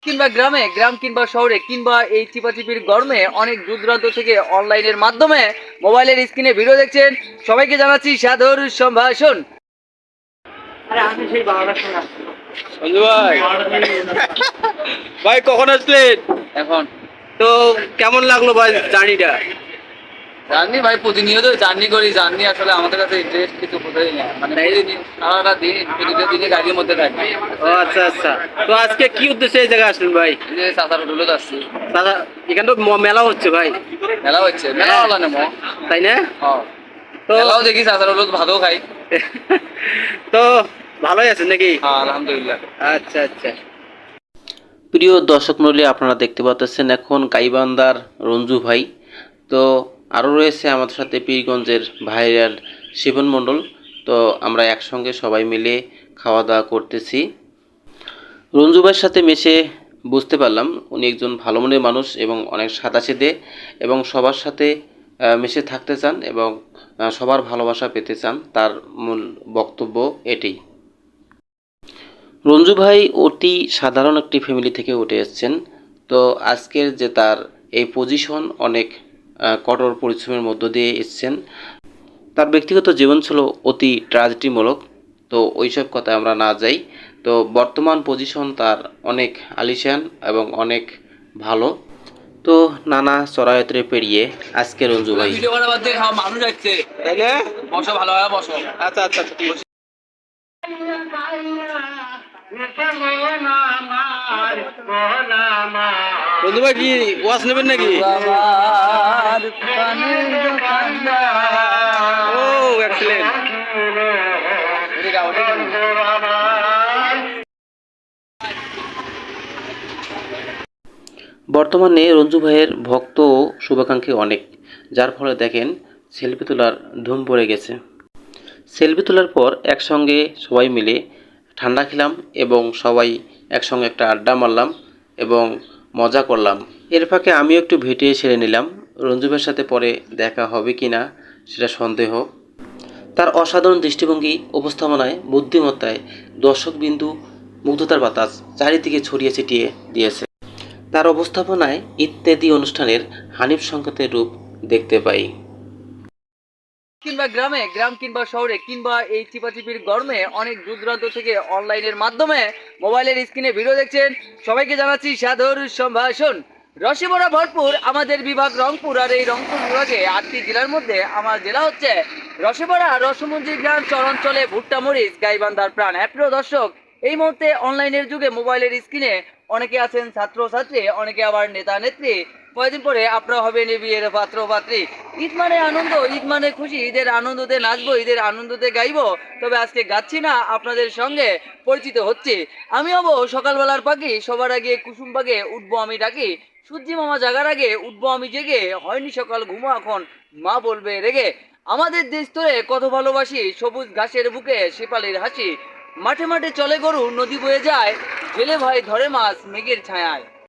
কিংবা গ্রামে, গ্রাম কিংবা শহরে কিংবা এই চিপাচিপির গরমে অনেক দূর-দূরান্ত থেকে অনলাইনের মাধ্যমে মোবাইলের স্ক্রিনে ভিডিও দেখছেন। সবাইকে জানাচ্ছি সাদর সম্ভাষণ। সঞ্জু ভাই, ভাই কখন আসলেন? এখন তো কেমন লাগলো ভাই জার্নিটা? জার্নি ভাই প্রতিনিয়ত জার্নি করি। জার্নি আসলে আমাদের কাছে ইন্টারেস্ট কিছু কোথায় না, মানে প্রতিদিন সারাটা দিন প্রতিটা দিনে গাড়ির মধ্যে থাকি। ও আচ্ছা আচ্ছা। তো আজকে কি উদ্দেশ্যে এই জায়গায় আসলেন ভাই? এই যে চাচার হোটেলে যাচ্ছি। দাদা, এখানে তো মেলা হচ্ছে ভাই, মেলা হচ্ছে, মেলা হ্যাঁ। হলো না মো। তাই না? হ্যাঁ, তো মেলাও দেখি, চাচার হোটেল ভাতও খাই। তো ভালোই আছেন নাকি? হ্যাঁ, আলহামদুলিল্লাহ। আচ্ছা আচ্ছা। প্রিয় দর্শক মণ্ডলী, আপনারা দেখতে পাচ্ছেন এখন গাইবান্ধার রঞ্জু ভাই। তো আরও রয়েছে আমাদের সাথে পীরগঞ্জের ভাইরাল শিবন মণ্ডল। তো আমরা একসঙ্গে সবাই মিলে খাওয়া দাওয়া করতেছি। রঞ্জু ভাইয়ের সাথে মিশে বুঝতে পারলাম উনি একজন ভালো মনের মানুষ এবং অনেক সাদাসিধে এবং সবার সাথে মিশে থাকতে চান এবং সবার ভালোবাসা পেতে চান। তার মূল বক্তব্য এটি। রঞ্জু ভাই অতি সাধারণ একটি ফ্যামিলি থেকে উঠে এসেছেন। তো আজকের যে তার এই পজিশন অনেক কঠোর পরিশ্রমের মধ্য দিয়ে এসেছেন। তার ব্যক্তিগত জীবন ছিল অতি ট্র্যাজেডিমূলক। তো ওইসব কথায় আমরা না যাই। তো বর্তমান পজিশন তার অনেক আলিশান এবং অনেক ভালো। তো নানা চড়াইউতরে পেরিয়ে আজকে রঞ্জু ভাই। ভিডিও করার বাদ দিয়ে মানুষ আসছে, তাই না? বসো ভালোভাবে বসো। আচ্ছা আচ্ছা আচ্ছা, ঠিক আছে। রঞ্জু ভাই কি ওয়াজ নেবেন নাকি? আমার প্রাণের দোকানদার। ও এক্সেলেন্ট। ওটা গাও, ওটা গাও। বর্তমানে রঞ্জু ভাইয়ের ভক্ত ও শুভাকাঙ্ক্ষী অনেক, যার ফলে দেখেন সেলফি তোলার ধুম পড়ে গেছে। সেলফি তোলার পর একসঙ্গে সবাই মিলে ঠান্ডা খেলাম এবং সবাই একসঙ্গে একটা আড্ডা মারলাম এবং মজা করলাম। এর ফাঁকে আমিও একটু ভিডিও সেরে নিলাম। রঞ্জু ভাইয়ের সাথে পরে দেখা হবে কি না সেটা সন্দেহ। তার অসাধারণ দৃষ্টিভঙ্গি, উপস্থাপনায়, বুদ্ধিমত্তায় দর্শকবিন্দু মুগ্ধতার বাতাস চারিদিকে ছড়িয়ে ছিটিয়ে দিয়েছে। তার উপস্থাপনায় ইত্যাদি অনুষ্ঠানের হানিফ সংকেতের রূপ দেখতে পাই। কিংবা গ্রামে, গ্রাম কিংবা শহরে কিংবা এই চিপাচিপির গরমে অনেক দূর-দূরান্ত থেকে অনলাইনের মাধ্যমে মোবাইলের স্ক্রিনে ভিডিও দেখছেন। সবাইকে জানাচ্ছি সাদর সম্ভাষণ। রসে ভরা ভরপুর আমাদের বিভাগ রংপুর। আর এই রংপুর বিভাগে 8টি জেলার মধ্যে আমার জেলা হচ্ছে রসে ভরা রসমঞ্জির গ্রাম চরাঞ্চলে ভুট্টা মরিচ গাইবান্ধার প্রাণ। হ্যাঁ প্রিয় দর্শক, এই মুহূর্তে অনলাইনের যুগে মোবাইলের স্ক্রিনে অনেকে আছেন ছাত্রছাত্রী, অনেকে আবার নেতা নেত্রী। কয়েকদিন পরে আপনারা হবেন বিয়ের পাত্র পাত্রী। ঈদ মানে আনন্দ, ঈদ মানে খুশি। ঈদের আনন্দতে নাচবো, ঈদের আনন্দতে গাইবো। তবে আজকে গাচ্ছি না, আপনাদের সঙ্গে পরিচিত হচ্ছে। আমি হব সকালবেলার পাখি, সবার আগে কুসুম বাগে উঠবো আমি ডাকি। সূর্যি মামা জাগার আগে উঠবো আমি জেগে, হয়নি সকাল ঘুমো এখন মা বলবে রেগে। আমাদের দেশ তোরে কত ভালোবাসি, সবুজ ঘাসের বুকে শেফালির হাসি। মাঠে মাঠে চলে গরু, নদী বয়ে যায়, জেলে ভাই ধরে মাছ মেঘের ছায়ায়।